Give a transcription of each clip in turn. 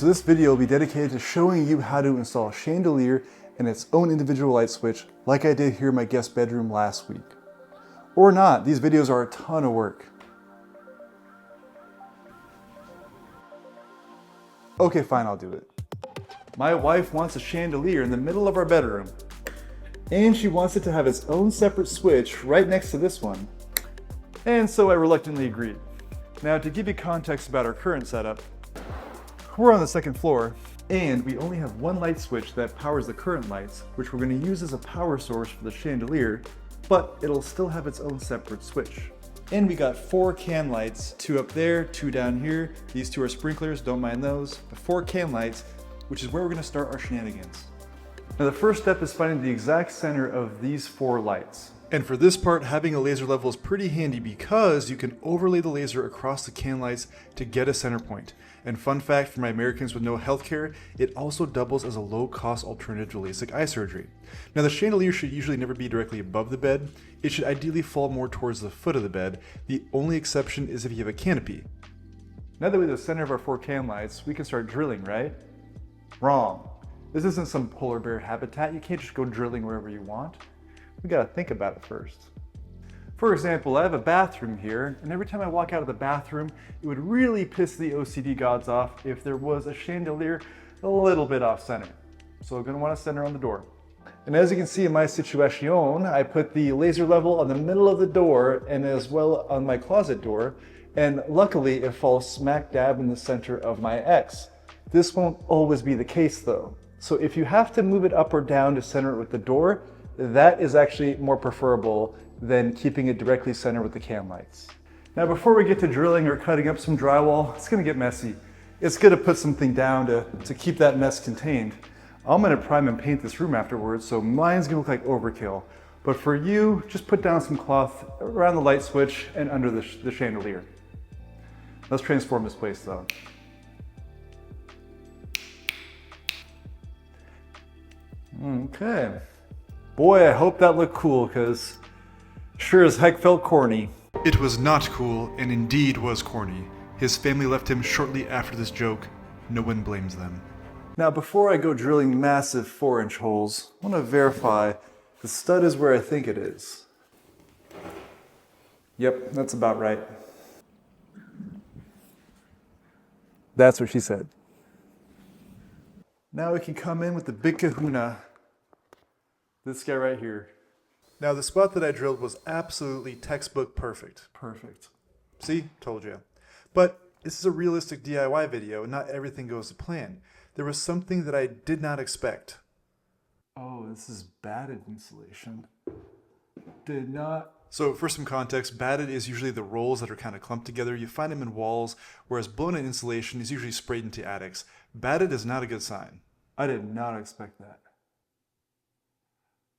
So this video will be dedicated to showing you how to install a chandelier and its own individual light switch like I did here in my guest bedroom last week. Or not, these videos are a ton of work. Okay, fine, I'll do it. My wife wants a chandelier in the middle of our bedroom. And she wants it to have its own separate switch right next to this one. And so I reluctantly agreed. Now to give you context about our current setup, we're on the second floor and we only have one light switch that powers the current lights, which we're going to use as a power source for the chandelier, but it'll still have its own separate switch. And we got 4 can lights, 2 up there, 2 down here. These 2 are sprinklers, don't mind those. But 4 can lights, which is where we're going to start our shenanigans. Now the first step is finding the exact center of these 4 lights. And for this part, having a laser level is pretty handy because you can overlay the laser across the can lights to get a center point. And fun fact for my Americans with no healthcare, it also doubles as a low-cost alternative to LASIK eye surgery. Now the chandelier should usually never be directly above the bed. It should ideally fall more towards the foot of the bed. The only exception is if you have a canopy. Now that we have the center of our 4 can lights, we can start drilling, right? Wrong. This isn't some polar bear habitat. You can't just go drilling wherever you want. We gotta think about it first. For example, I have a bathroom here, and every time I walk out of the bathroom, it would really piss the OCD gods off if there was a chandelier a little bit off center. So I'm gonna wanna center on the door. And as you can see in my situation, I put the laser level on the middle of the door and as well on my closet door, and luckily it falls smack dab in the center of my X. This won't always be the case though. So if you have to move it up or down to center it with the door, that is actually more preferable than keeping it directly centered with the can lights. Now before we get to drilling or cutting up some drywall, it's gonna get messy. It's gonna put something down to keep that mess contained. I'm gonna prime and paint this room afterwards, so mine's gonna look like overkill. But for you, just put down some cloth around the light switch and under the chandelier. Let's transform this place though. Okay. Boy, I hope that looked cool, because sure as heck felt corny. It was not cool, and indeed was corny. His family left him shortly after this joke. No one blames them. Now before I go drilling massive 4-inch holes, I want to verify the stud is where I think it is. Yep, that's about right. That's what she said. Now we can come in with the big kahuna. This guy right here. Now the spot that I drilled was absolutely textbook perfect. Perfect. See? Told you. But this is a realistic DIY video and not everything goes to plan. There was something that I did not expect. Oh, this is batted insulation. Did not. So for some context, batted is usually the rolls that are kind of clumped together. You find them in walls, whereas blown-in insulation is usually sprayed into attics. Batted is not a good sign. I did not expect that.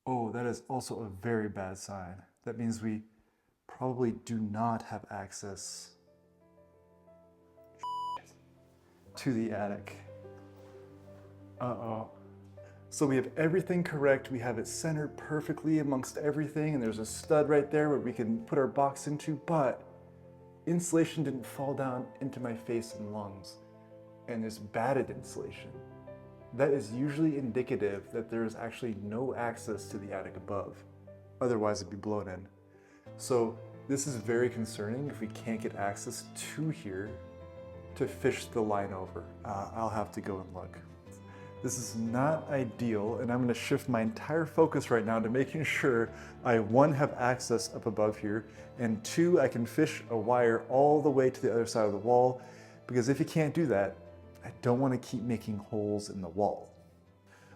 Oh, that is also a very bad sign. That means we probably do not have access to the attic. Uh-oh. So we have everything correct. We have it centered perfectly amongst everything, and there's a stud right there where we can put our box into, but insulation didn't fall down into my face and lungs. And there's batted insulation. That is usually indicative that there is actually no access to the attic above. Otherwise it'd be blown in. So this is very concerning if we can't get access to here to fish the line over. I'll have to go and look. This is not ideal, and I'm gonna shift my entire focus right now to making sure I, 1, have access up above here, and 2, I can fish a wire all the way to the other side of the wall, because if you can't do that, I don't want to keep making holes in the wall.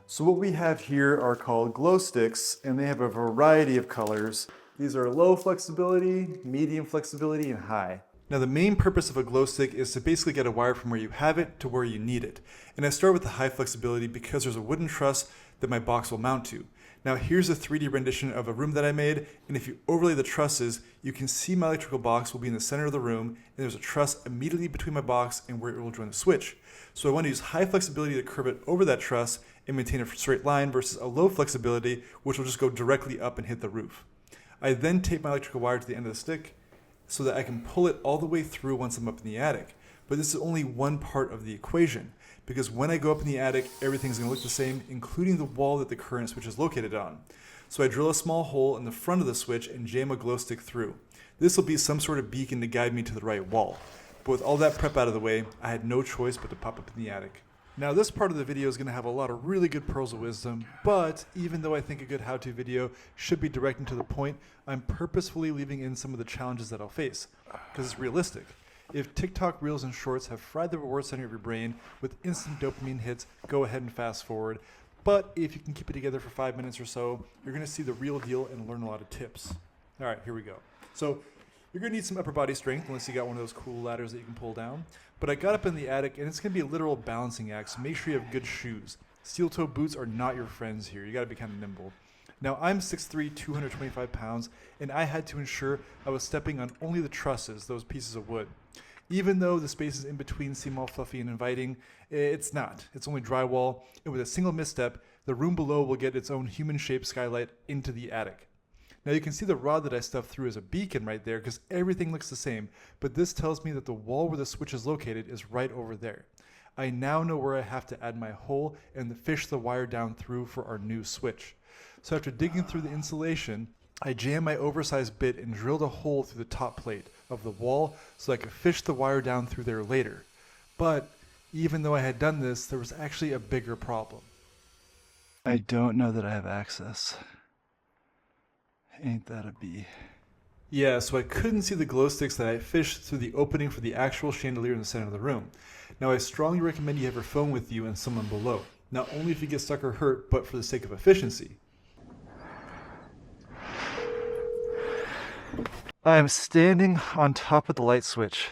So what we have here are called glow sticks, and they have a variety of colors. These are low flexibility, medium flexibility, and high. Now the main purpose of a glow stick is to basically get a wire from where you have it to where you need it. And I start with the high flexibility because there's a wooden truss that my box will mount to. Now here's a 3D rendition of a room that I made, and if you overlay the trusses, you can see my electrical box will be in the center of the room, and there's a truss immediately between my box and where it will join the switch. So I want to use high flexibility to curve it over that truss and maintain a straight line versus a low flexibility, which will just go directly up and hit the roof. I then tape my electrical wire to the end of the stick so that I can pull it all the way through once I'm up in the attic. But this is only one part of the equation. because when I go up in the attic, everything's going to look the same, including the wall that the current switch is located on. So I drill a small hole in the front of the switch and jam a glow stick through. This will be some sort of beacon to guide me to the right wall. But with all that prep out of the way, I had no choice but to pop up in the attic. Now this part of the video is going to have a lot of really good pearls of wisdom, but even though I think a good how-to video should be direct and to the point, I'm purposefully leaving in some of the challenges that I'll face, because it's realistic. If TikTok Reels and Shorts have fried the reward center of your brain with instant dopamine hits, go ahead and fast forward. But if you can keep it together for 5 minutes or so, you're going to see the real deal and learn a lot of tips. All right, here we go. So you're going to need some upper body strength unless you got one of those cool ladders that you can pull down. But I got up in the attic and it's going to be a literal balancing act, so make sure you have good shoes. Steel toe boots are not your friends here. You got to be kind of nimble. Now I'm 6'3", 225 pounds, and I had to ensure I was stepping on only the trusses, those pieces of wood. Even though the spaces in between seem all fluffy and inviting, it's not. It's only drywall, and with a single misstep, the room below will get its own human-shaped skylight into the attic. Now you can see the rod that I stuffed through as a beacon right there because everything looks the same, but this tells me that the wall where the switch is located is right over there. I now know where I have to add my hole and fish the wire down through for our new switch. So after digging through the insulation, I jammed my oversized bit and drilled a hole through the top plate of the wall so I could fish the wire down through there later. But even though I had done this, there was actually a bigger problem. I don't know that I have access. Ain't that a bee? Yeah, so I couldn't see the glow sticks that I fished through the opening for the actual chandelier in the center of the room. Now I strongly recommend you have your phone with you and someone below. Not only if you get stuck or hurt, but for the sake of efficiency. I am standing on top of the light switch.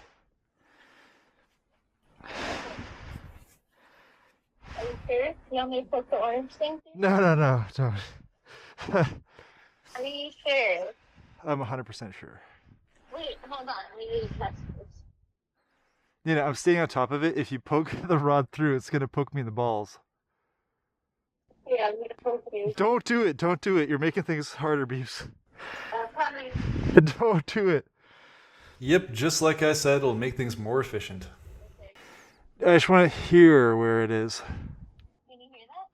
Are you sure? You want me to put the orange thing through? No, don't. Are you sure? I'm 100% sure. Wait, hold on. We need to test this. You know, I'm standing on top of it. If you poke the rod through, it's going to poke me in the balls. Yeah, I'm going to poke you. Don't do it. Don't do it. You're making things harder, Beeps. Coming. Don't do it. Yep, just like I said, it'll make things more efficient. I just want to hear where it is. Can you hear that?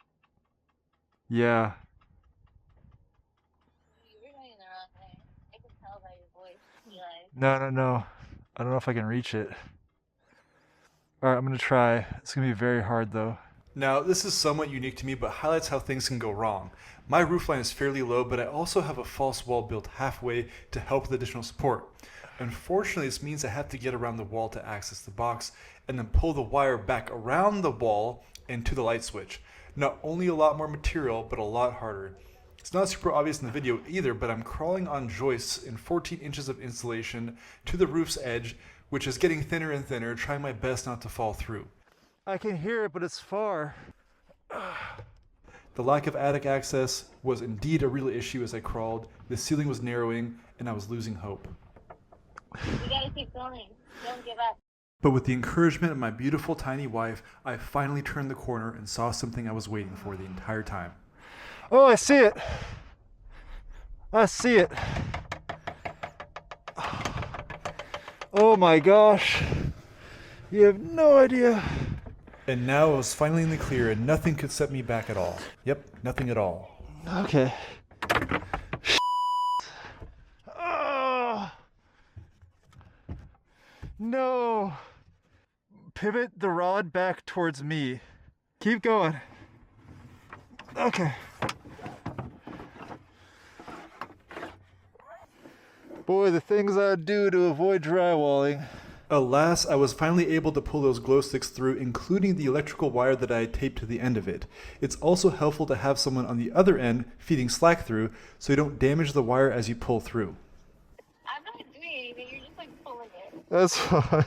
Yeah. You're going in the wrong way. I can tell by your voice. No. I don't know if I can reach it. Alright, I'm going to try. It's going to be very hard though. Now, this is somewhat unique to me, but highlights how things can go wrong. My roofline is fairly low, but I also have a false wall built halfway to help with additional support. Unfortunately, this means I have to get around the wall to access the box, and then pull the wire back around the wall and to the light switch. Not only a lot more material, but a lot harder. It's not super obvious in the video either, but I'm crawling on joists in 14 inches of insulation to the roof's edge, which is getting thinner and thinner, trying my best not to fall through. I can hear it, but it's far. The lack of attic access was indeed a real issue as I crawled. The ceiling was narrowing, and I was losing hope. You gotta keep going. Don't give up. But with the encouragement of my beautiful tiny wife, I finally turned the corner and saw something I was waiting for the entire time. Oh, I see it! I see it! Oh my gosh! You have no idea! And now I was finally in the clear and nothing could set me back at all. Yep, nothing at all. Okay. Oh, no! Pivot the rod back towards me. Keep going. Okay. Boy, the things I do to avoid drywalling. Alas, I was finally able to pull those glow sticks through, including the electrical wire that I had taped to the end of it. It's also helpful to have someone on the other end feeding slack through so you don't damage the wire as you pull through. I'm not doing anything. You're just like pulling it. That's fine.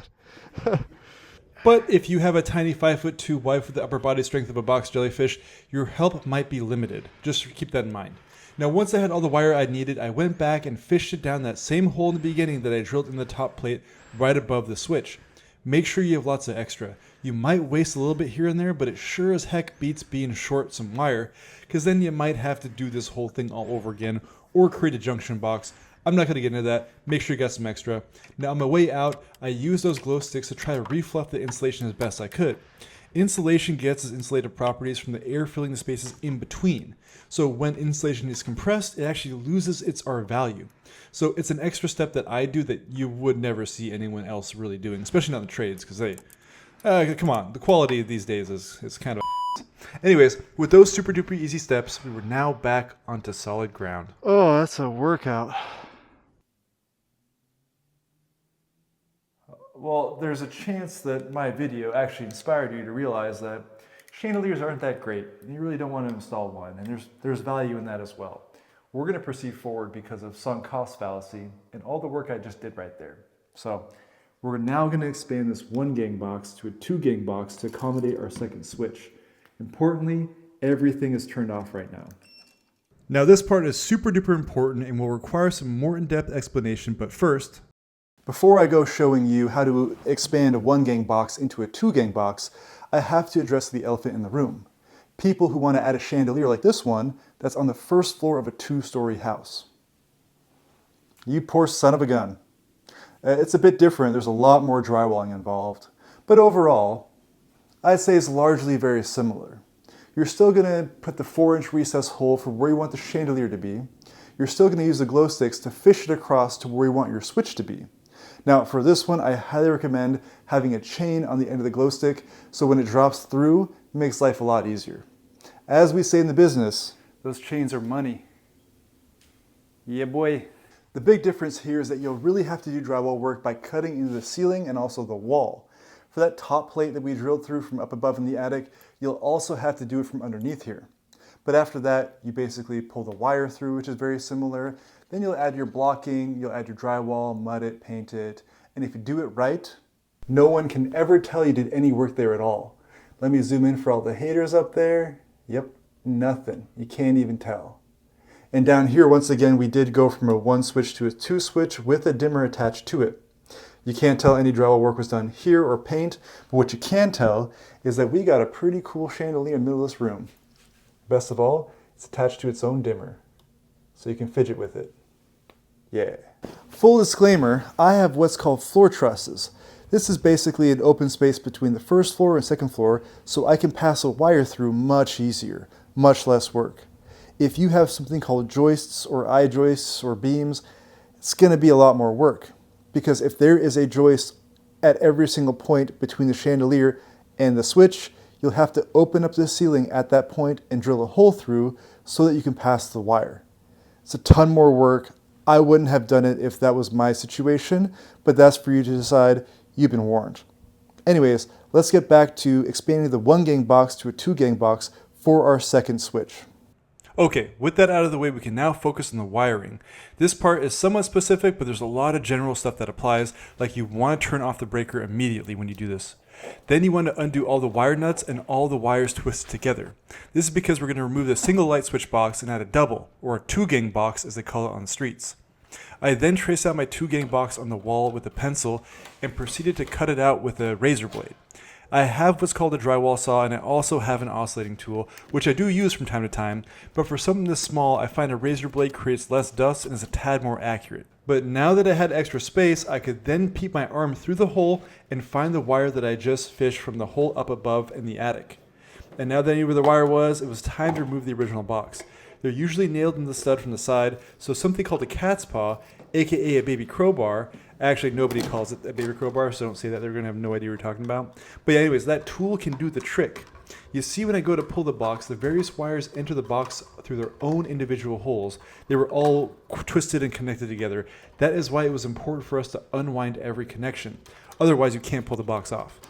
But if you have a tiny 5'2" wife with the upper body strength of a box jellyfish, your help might be limited. Just keep that in mind. Now, once I had all the wire I needed, I went back and fished it down that same hole in the beginning that I drilled in the top plate right above the switch. Make sure you have lots of extra. You might waste a little bit here and there, but it sure as heck beats being short some wire, because then you might have to do this whole thing all over again or create a junction box. I'm not going to get into that. Make sure you got some extra. Now, on my way out, I used those glow sticks to try to refluff the insulation as best I could. Insulation gets its insulative properties from the air filling the spaces in between. So when insulation is compressed, it actually loses its R value. So it's an extra step that I do that you would never see anyone else really doing, especially not in the trades, because they, come on, the quality these days is kind of. Anyways, with those super duper easy steps, we were now back onto solid ground. Oh, that's a workout. Well, there's a chance that my video actually inspired you to realize that chandeliers aren't that great, and you really don't want to install one, and there's value in that as well. We're going to proceed forward because of sunk cost fallacy and all the work I just did right there. So we're now going to expand this 1 gang box to a 2 gang box to accommodate our second switch. Importantly, everything is turned off right now. Now this part is super duper important and will require some more in-depth explanation, but first, before I go showing you how to expand a 1 gang box into a 2 gang box, I have to address the elephant in the room. People who want to add a chandelier like this one that's on the first floor of a 2-story house. You poor son of a gun. It's a bit different, there's a lot more drywalling involved, but overall, I'd say it's largely very similar. You're still going to put the 4-inch recess hole for where you want the chandelier to be. You're still going to use the glow sticks to fish it across to where you want your switch to be. Now for this one, I highly recommend having a chain on the end of the glow stick so when it drops through, it makes life a lot easier. As we say in the business, those chains are money. Yeah, boy. The big difference here is that you'll really have to do drywall work by cutting into the ceiling and also the wall. For that top plate that we drilled through from up above in the attic, you'll also have to do it from underneath here. But after that, you basically pull the wire through, which is very similar. Then you'll add your blocking, you'll add your drywall, mud it, paint it. And if you do it right, no one can ever tell you did any work there at all. Let me zoom in for all the haters up there. Yep, nothing. You can't even tell. And down here, once again, we did go from a 1 switch to a 2 switch with a dimmer attached to it. You can't tell any drywall work was done here or paint, but what you can tell is that we got a pretty cool chandelier in the middle of this room. Best of all, it's attached to its own dimmer, so you can fidget with it. Yeah. Full disclaimer, I have what's called floor trusses. This is basically an open space between the first floor and second floor, so I can pass a wire through much easier, much less work. If you have something called joists or I-joists or beams, it's going to be a lot more work. Because if there is a joist at every single point between the chandelier and the switch, you'll have to open up the ceiling at that point and drill a hole through so that you can pass the wire. It's a ton more work. I wouldn't have done it if that was my situation, but that's for you to decide. You've been warned. Anyways, let's get back to expanding the 1 gang box to a 2 gang box for our second switch. okay, with that out of the way, we can now focus on the wiring. This part is somewhat specific, but there's a lot of general stuff that applies, like you want to turn off the breaker immediately when you do this. Then you want to undo all the wire nuts and all the wires twisted together. This is because we're going to remove the single light switch box and add a double, or a 2 gang box as they call it on the streets. I then traced out my 2 gang box on the wall with a pencil and proceeded to cut it out with a razor blade. I have what's called a drywall saw, and I also have an oscillating tool, which I do use from time to time, but for something this small, I find a razor blade creates less dust and is a tad more accurate. But now that I had extra space, I could then peep my arm through the hole and find the wire that I just fished from the hole up above in the attic. And now that I knew where the wire was, it was time to remove the original box. They're usually nailed in the stud from the side, so something called a cat's paw, aka a baby crowbar. Actually, nobody calls it a baby crowbar, so don't say that. They're going to have no idea what you're talking about. But anyways, that tool can do the trick. You see, when I go to pull the box, the various wires enter the box through their own individual holes. They were all twisted and connected together. That is why it was important for us to unwind every connection. Otherwise, you can't pull the box off.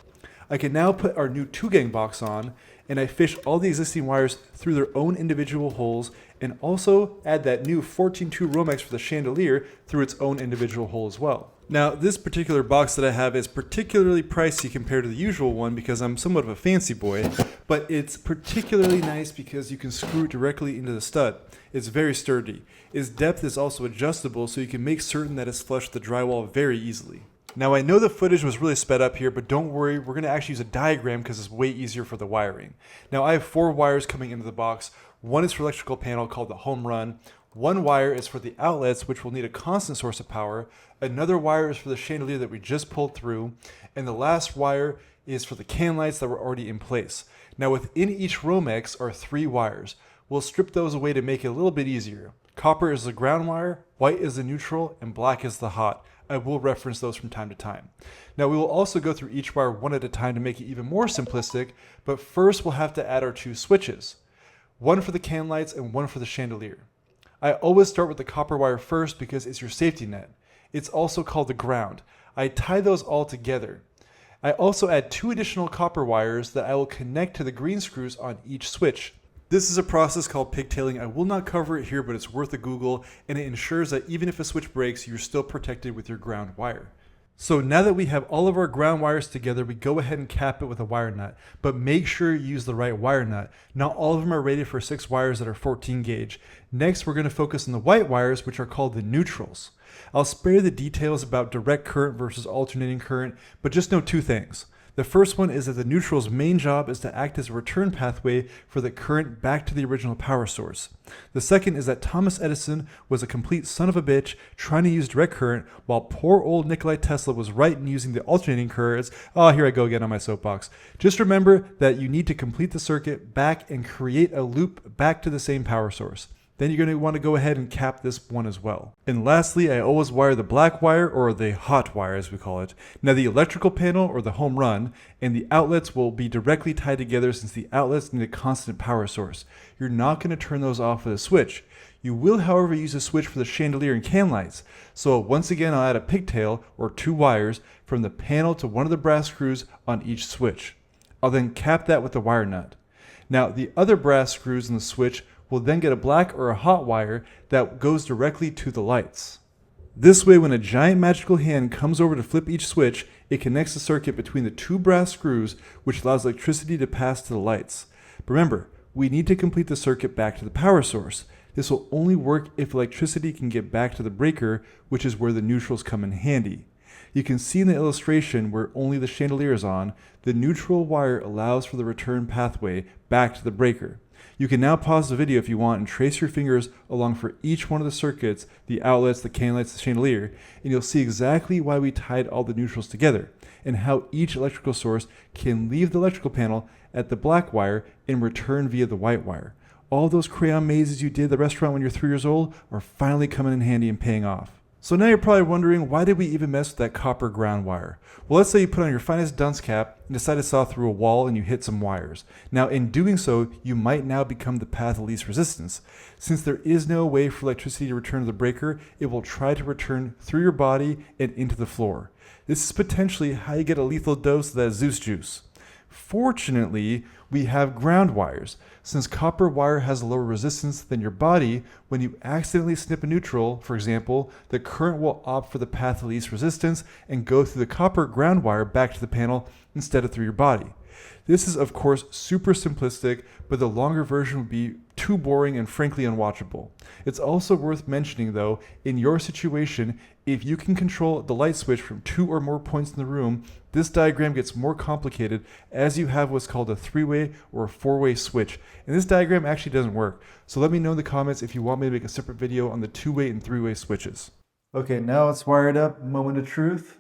I can now put our new 2 gang box on, and I fish all the existing wires through their own individual holes, and also add that new 14-2 Romex for the chandelier through its own individual hole as well. Now, this particular box that I have is particularly pricey compared to the usual one because I'm somewhat of a fancy boy, but it's particularly nice because you can screw it directly into the stud. It's very sturdy. Its depth is also adjustable, so you can make certain that it's flush with the drywall very easily. Now, I know the footage was really sped up here, but don't worry, we're going to actually use a diagram because it's way easier for the wiring. Now, I have 4 wires coming into the box. One is for electrical panel called the home run. 1 wire is for the outlets, which will need a constant source of power. Another wire is for the chandelier that we just pulled through. And the last wire is for the can lights that were already in place. Now within each Romex are 3 wires. We'll strip those away to make it a little bit easier. Copper is the ground wire, white is the neutral, and black is the hot. I will reference those from time to time. Now we will also go through each wire one at a time to make it even more simplistic, but first we'll have to add our 2 switches. One for the can lights and one for the chandelier. I always start with the copper wire first because it's your safety net. It's also called the ground. I tie those all together. I also add 2 additional copper wires that I will connect to the green screws on each switch. This is a process called pigtailing. I will not cover it here, but it's worth a Google, and it ensures that even if a switch breaks, you're still protected with your ground wire. So now that we have all of our ground wires together, we go ahead and cap it with a wire nut, but make sure you use the right wire nut. Not all of them are rated for 6 wires that are 14 gauge. Next, we're going to focus on the white wires, which are called the neutrals. I'll spare the details about direct current versus alternating current, but just know 2 things. The first one is that the neutral's main job is to act as a return pathway for the current back to the original power source. The second is that Thomas Edison was a complete son of a bitch trying to use direct current, while poor old Nikola Tesla was right in using the alternating currents. Oh, here I go again on my soapbox. Just remember that you need to complete the circuit back and create a loop back to the same power source. Then you're going to want to go ahead and cap this one as well. And lastly, I always wire the black wire, or the hot wire as we call it. Now the electrical panel, or the home run, and the outlets will be directly tied together since the outlets need a constant power source. You're not going to turn those off with a switch. You will, however, use a switch for the chandelier and can lights. So once again, I'll add a pigtail, or 2 wires, from the panel to one of the brass screws on each switch. I'll then cap that with a wire nut. Now the other brass screws in the switch will then get a black or a hot wire that goes directly to the lights. This way, when a giant magical hand comes over to flip each switch, it connects the circuit between the 2 brass screws, which allows electricity to pass to the lights. But remember, we need to complete the circuit back to the power source. This will only work if electricity can get back to the breaker, which is where the neutrals come in handy. You can see in the illustration where only the chandelier is on, the neutral wire allows for the return pathway back to the breaker. You can now pause the video if you want and trace your fingers along for each one of the circuits, the outlets, the can lights, the chandelier, and you'll see exactly why we tied all the neutrals together and how each electrical source can leave the electrical panel at the black wire and return via the white wire. All those crayon mazes you did at the restaurant when you're 3 years old are finally coming in handy and paying off. So now you're probably wondering, why did we even mess with that copper ground wire? Well, let's say you put on your finest dunce cap and decide to saw through a wall and you hit some wires. Now in doing so, you might now become the path of least resistance. Since there is no way for electricity to return to the breaker, it will try to return through your body and into the floor. This is potentially how you get a lethal dose of that Zeus juice. Fortunately, we have ground wires. Since copper wire has a lower resistance than your body, when you accidentally snip a neutral, for example, the current will opt for the path of least resistance and go through the copper ground wire back to the panel instead of through your body. This is of course super simplistic, but the longer version would be too boring and frankly unwatchable. It's also worth mentioning though, in your situation, if you can control the light switch from 2 or more points in the room, this diagram gets more complicated as you have what's called a 3-way or a 4-way switch. And this diagram actually doesn't work. So let me know in the comments if you want me to make a separate video on the 2-way and 3-way switches. Okay, now it's wired up. Moment of truth.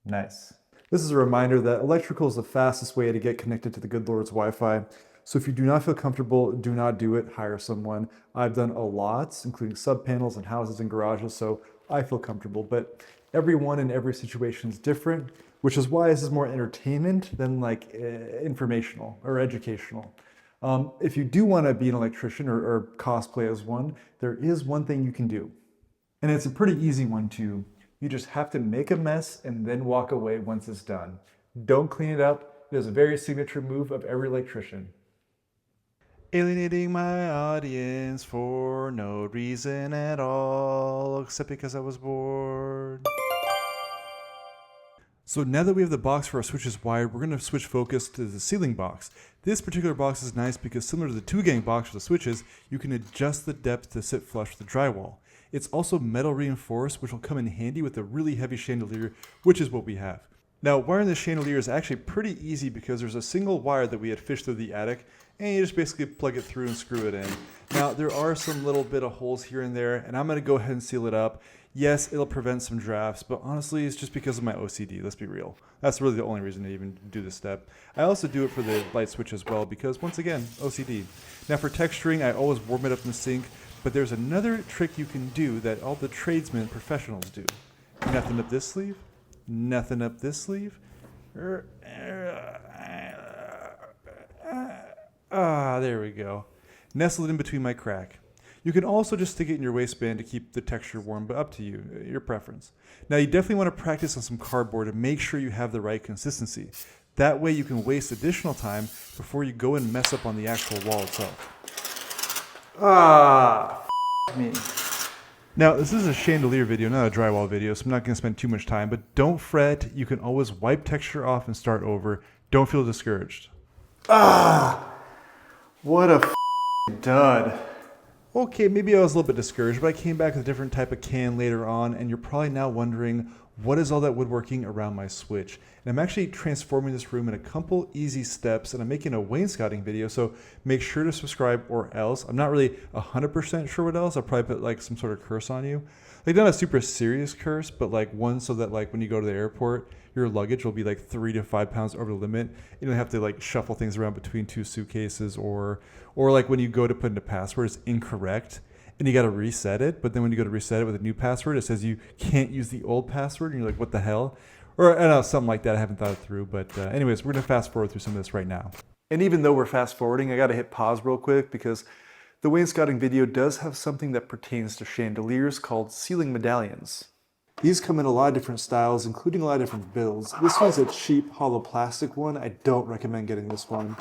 Nice. This is a reminder that electrical is the fastest way to get connected to the good Lord's Wi-Fi. So if you do not feel comfortable, do not do it. Hire someone. I've done a lot, including sub panels and houses and garages, so I feel comfortable. But everyone in every situation is different, which is why this is more entertainment than like informational or educational. If you do want to be an electrician or cosplay as one, there is one thing you can do. And it's a pretty easy one too. You just have to make a mess and then walk away once it's done. Don't clean it up. It is a very signature move of every electrician. Alienating my audience for no reason at all, except because I was bored. So now that we have the box for our switches wired, we're going to switch focus to the ceiling box. This particular box is nice because similar to the 2-gang box for the switches, you can adjust the depth to sit flush with the drywall. It's also metal reinforced, which will come in handy with a really heavy chandelier, which is what we have. Now, wiring the chandelier is actually pretty easy because there's a single wire that we had fished through the attic, and you just basically plug it through and screw it in. Now, there are some little bit of holes here and there, and I'm going to go ahead and seal it up. Yes, it'll prevent some drafts, but honestly, it's just because of my OCD, let's be real. That's really the only reason to even do this step. I also do it for the light switch as well because, once again, OCD. Now, for texturing, I always warm it up in the sink, but there's another trick you can do that all the tradesmen professionals do. Nothing up this sleeve. Nothing up this sleeve. There we go. Nestled in between my crack. You can also just stick it in your waistband to keep the texture warm, but up to you, your preference. Now you definitely want to practice on some cardboard to make sure you have the right consistency. That way you can waste additional time before you go and mess up on the actual wall itself. Me. Now, this is a chandelier video, not a drywall video, so I'm not going to spend too much time, but don't fret. You can always wipe texture off and start over. Don't feel discouraged. What a dud. Okay, maybe I was a little bit discouraged, but I came back with a different type of can later on, and you're probably now wondering, what is all that woodworking around my switch? And I'm actually transforming this room in a couple easy steps, and I'm making a wainscotting video, so make sure to subscribe or else. I'm not really 100% sure what else. I'll probably put like some sort of curse on you. Like not a super serious curse, but like one so that like when you go to the airport, your luggage will be like 3 to 5 pounds over the limit. You don't have to like shuffle things around between 2 suitcases or like when you go to put in a password, it's incorrect and you got to reset it. But then when you go to reset it with a new password, it says you can't use the old password and you're like, what the hell? Or I don't know, something like that. I haven't thought it through. But anyways, we're going to fast forward through some of this right now. And even though we're fast forwarding, I got to hit pause real quick because the wainscoting video does have something that pertains to chandeliers called ceiling medallions. These come in a lot of different styles, including a lot of different builds. This one's a cheap hollow plastic one. I don't recommend getting this one.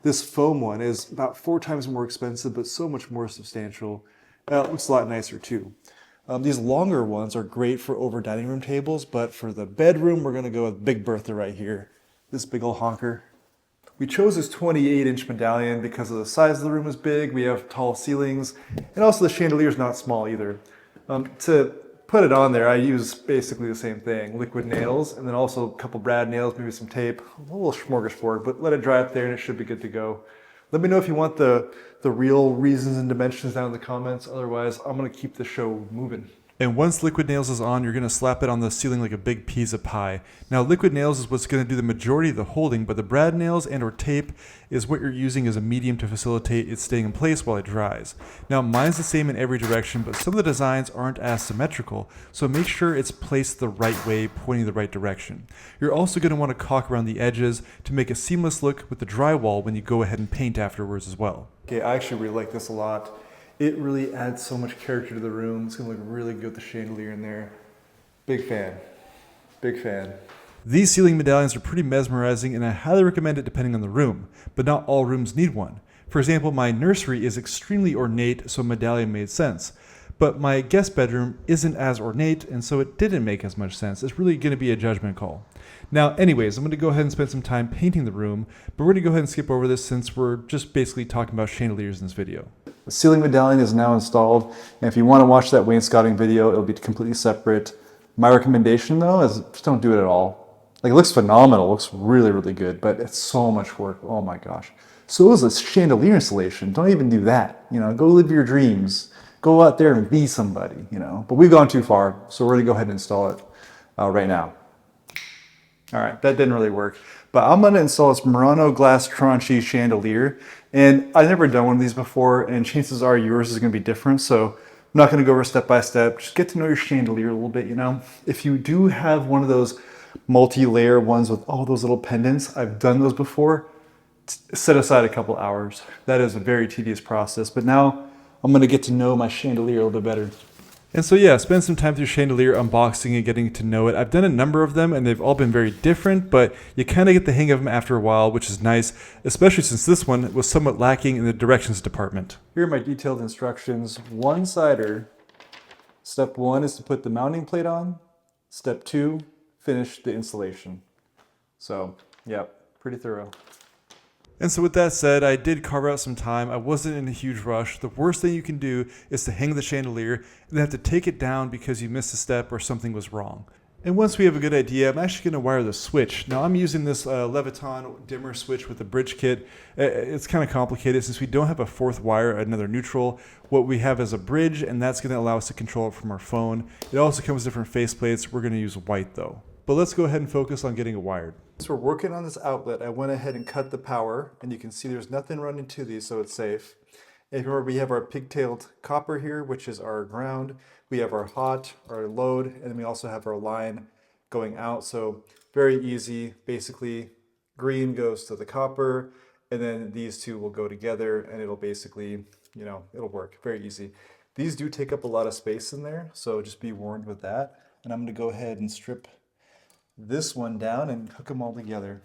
This foam one is about 4 times more expensive, but so much more substantial. It looks a lot nicer too. These longer ones are great for over dining room tables, but for the bedroom, we're gonna go with Big Bertha right here. This big ol' honker. We chose this 28-inch medallion because of the size of the room is big, we have tall ceilings, and also the chandelier is not small either. To put it on there, I use basically the same thing, liquid nails, and then also a couple brad nails, maybe some tape, a little smorgasbord, but let it dry up there and it should be good to go. Let me know if you want the real reasons and dimensions down in the comments, otherwise I'm gonna keep the show moving. And once liquid nails is on, you're going to slap it on the ceiling like a big piece of pie. Now, liquid nails is what's going to do the majority of the holding, but the brad nails and or tape is what you're using as a medium to facilitate it staying in place while it dries. Now, mine's the same in every direction, but some of the designs aren't as symmetrical, so make sure it's placed the right way, pointing the right direction. You're also going to want to caulk around the edges to make a seamless look with the drywall when you go ahead and paint afterwards as well. Okay, I actually really like this a lot. It really adds so much character to the room. It's gonna look really good with the chandelier in there. Big fan, big fan. These ceiling medallions are pretty mesmerizing and I highly recommend it depending on the room, but not all rooms need one. For example, my nursery is extremely ornate, so a medallion made sense. But my guest bedroom isn't as ornate, and so it didn't make as much sense. It's really gonna be a judgment call. Now, anyways, I'm gonna go ahead and spend some time painting the room, but we're gonna go ahead and skip over this since we're just basically talking about chandeliers in this video. The ceiling medallion is now installed, and if you want to watch that wainscoting video, it'll be completely separate. My recommendation though is just don't do it at all. Like, it looks phenomenal, it looks really, really good, but it's so much work, oh my gosh. So is this chandelier installation, don't even do that. You know, go live your dreams. Go out there and be somebody, you know. But we've gone too far, so we're gonna go ahead and install it right now. All right, that didn't really work. But I'm gonna install this Murano glass crunchy chandelier. And I've never done one of these before, and chances are yours is gonna be different. So I'm not gonna go over step by step. Just get to know your chandelier a little bit, you know. If you do have one of those multi-layer ones with all those little pendants, I've done those before, set aside a couple hours. That is a very tedious process. But now I'm gonna get to know my chandelier a little bit better. And so yeah, spend some time through chandelier unboxing and getting to know it. I've done a number of them and they've all been very different, but you kind of get the hang of them after a while, which is nice, especially since this one was somewhat lacking in the directions department. Here are my detailed instructions. One-sider. Step 1 is to put the mounting plate on. Step 2, finish the installation. So, yeah, pretty thorough. And so with that said, I did carve out some time. I wasn't in a huge rush. The worst thing you can do is to hang the chandelier and then have to take it down because you missed a step or something was wrong. And once we have a good idea, I'm actually going to wire the switch. Now I'm using this Leviton dimmer switch with the bridge kit. It's kind of complicated since we don't have a fourth wire, another neutral. What we have is a bridge, and that's going to allow us to control it from our phone. It also comes with different faceplates. We're going to use white though. But let's go ahead and focus on getting it wired. Since we're working on this outlet, I went ahead and cut the power, and you can see there's nothing running to these, so it's safe. And remember, we have our pigtailed copper here, which is our ground. We have our hot, our load, and then we also have our line going out. So very easy. Basically, green goes to the copper, and then these two will go together, and it'll basically, it'll work. Very easy. These do take up a lot of space in there, so just be warned with that. And I'm going to go ahead and strip this one down and hook them all together.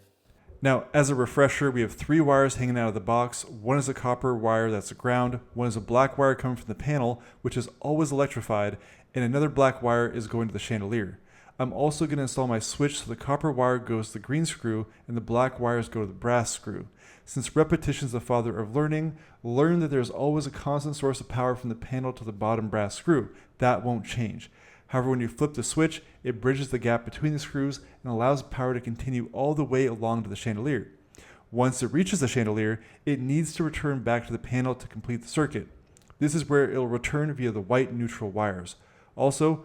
Now, as a refresher, we have 3 wires hanging out of the box. One is a copper wire that's a ground, one is a black wire coming from the panel, which is always electrified, and another black wire is going to the chandelier. I'm also going to install my switch so the copper wire goes to the green screw and the black wires go to the brass screw. Since repetition is the father of learning, learn that there's always a constant source of power from the panel to the bottom brass screw. That won't change. However, when you flip the switch, it bridges the gap between the screws and allows power to continue all the way along to the chandelier. Once it reaches the chandelier, it needs to return back to the panel to complete the circuit. This is where it'll return via the white neutral wires. Also,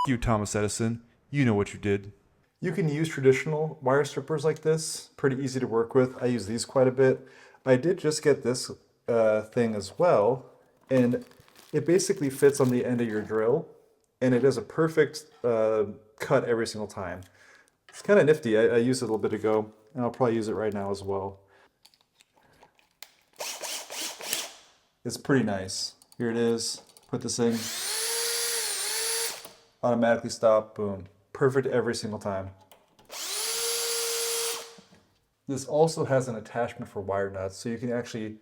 you Thomas Edison, you know what you did. You can use traditional wire strippers like this, pretty easy to work with. I use these quite a bit. I did just get this thing as well, and it basically fits on the end of your drill. And it does a perfect cut every single time. It's kind of nifty. I used it a little bit ago, and I'll probably use it right now as well. It's pretty nice. Here it is. Put this in. Automatically stop. Boom. Perfect every single time. This also has an attachment for wire nuts, so you can actually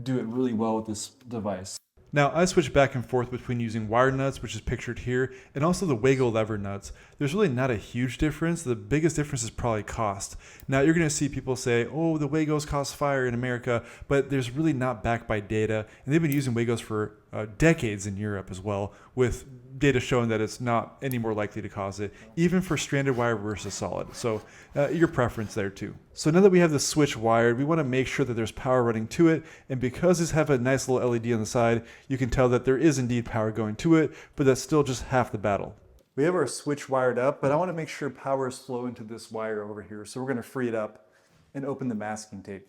do it really well with this device. Now, I switch back and forth between using wire nuts, which is pictured here, and also the Wago lever nuts. There's really not a huge difference. The biggest difference is probably cost. Now, you're going to see people say, oh, the Wagos cost fire in America, but there's really not backed by data. And they've been using Wagos for decades in Europe as well, with data showing that it's not any more likely to cause it, even for stranded wire versus solid. So your preference there too. So now that we have the switch wired, we want to make sure that there's power running to it. And because these have a nice little LED on the side, you can tell that there is indeed power going to it, but that's still just half the battle. We have our switch wired up, but I want to make sure power is flowing to this wire over here. So we're going to free it up and open the masking tape.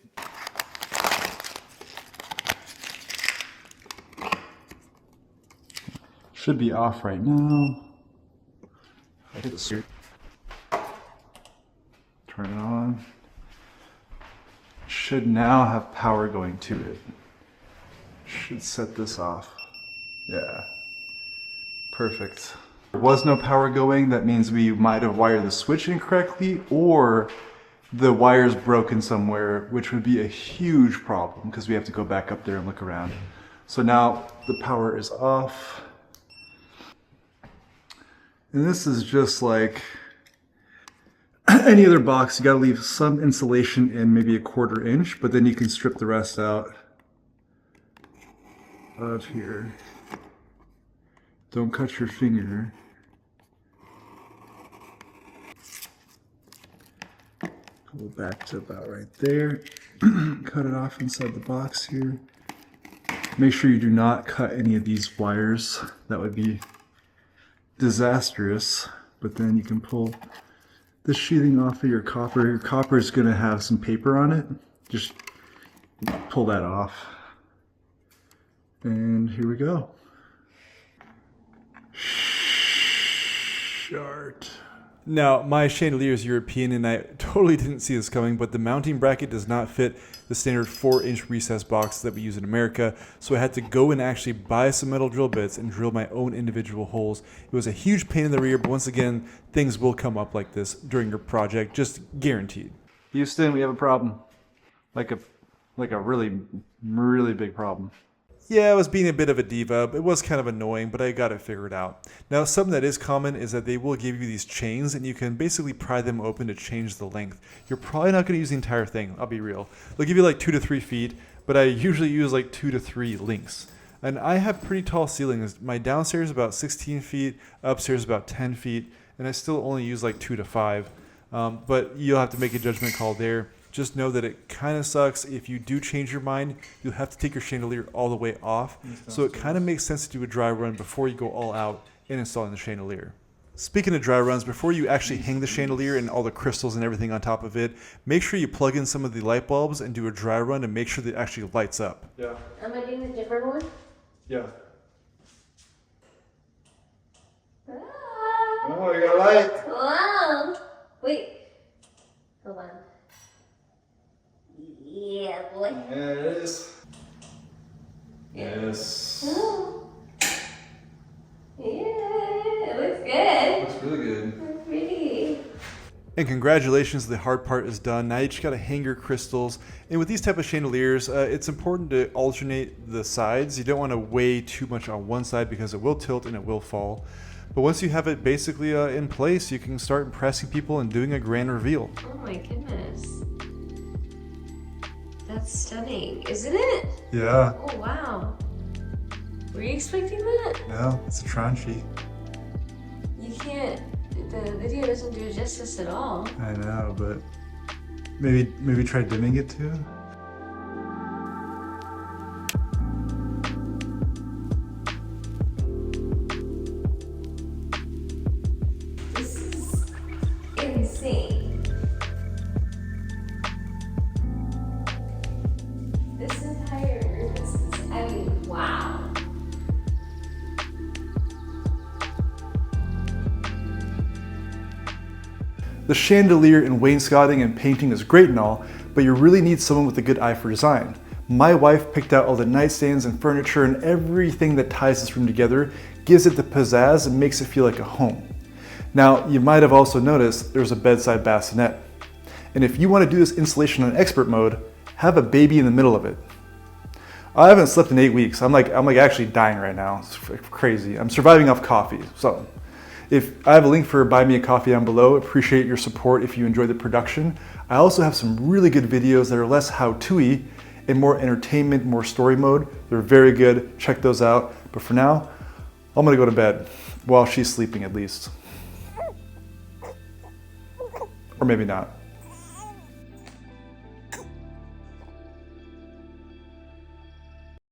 Should be off right now. I hit the switch. Turn it on. Should now have power going to it. Should set this off. Yeah. Perfect. There was no power going. That means we might have wired the switch incorrectly, or the wire's broken somewhere, which would be a huge problem because we have to go back up there and look around. So now the power is off. And this is just like any other box. You gotta leave some insulation in, maybe a 1/4 inch, but then you can strip the rest out of here. Don't cut your finger. Pull it back to about right there. Cut it off inside the box here. Make sure you do not cut any of these wires. That would be disastrous. But then you can pull the sheathing off of your copper. Your copper is going to have some paper on it. Just pull that off. And here we go. Shart. Now, my chandelier is European, and I totally didn't see this coming, but the mounting bracket does not fit the standard 4-inch recessed box that we use in America, so I had to go and actually buy some metal drill bits and drill my own individual holes. It was a huge pain in the rear, but once again, things will come up like this during your project, just guaranteed. Houston, we have a problem. Like a really, really big problem. Yeah, I was being a bit of a diva. It was kind of annoying, but I got it figured out. Now, something that is common is that they will give you these chains, and you can basically pry them open to change the length. You're probably not going to use the entire thing, I'll be real. They'll give you like 2 to 3 feet, but I usually use like 2 to 3 links. And I have pretty tall ceilings. My downstairs is about 16 feet, upstairs about 10 feet, and I still only use like 2 to 5. But you'll have to make a judgment call there. Just know that it kind of sucks. If you do change your mind, you'll have to take your chandelier all the way off. So it kind of makes sense to do a dry run before you go all out in installing the chandelier. Speaking of dry runs, before you actually hang the chandelier and all the crystals and everything on top of it, make sure you plug in some of the light bulbs and do a dry run to make sure that it actually lights up. Yeah. Am I doing a different one? Yeah. Ah, Oh, you got light. wow. Wait. Hold on. Yeah, boy. There it is. Yes. Oh. Yeah, it looks good. Looks really good. It's pretty. And congratulations, the hard part is done. Now you just gotta hang your crystals. And with these type of chandeliers, it's important to alternate the sides. You don't wanna weigh too much on one side because it will tilt and it will fall. But once you have it basically in place, you can start impressing people and doing a grand reveal. Oh my goodness. That's stunning, isn't it? Yeah. Oh wow. Were you expecting that? No, it's a Tranchi. You can't. The video doesn't do it justice at all. I know, but maybe try dimming it too. This is insane. This entire room is, I mean, wow. The chandelier and wainscoting and painting is great and all, but you really need someone with a good eye for design. My wife picked out all the nightstands and furniture, and everything that ties this room together gives it the pizzazz and makes it feel like a home. Now, you might have also noticed there's a bedside bassinet. And if you want to do this installation on expert mode, have a baby in the middle of it. I haven't slept in 8 weeks. I'm like actually dying right now. It's crazy. I'm surviving off coffee. So if I have a link for buy me a coffee down below, appreciate your support if you enjoy the production. I also have some really good videos that are less how-to-y and more entertainment, more story mode. They're very good. Check those out. But for now, I'm gonna go to bed while she's sleeping at least. Or maybe not.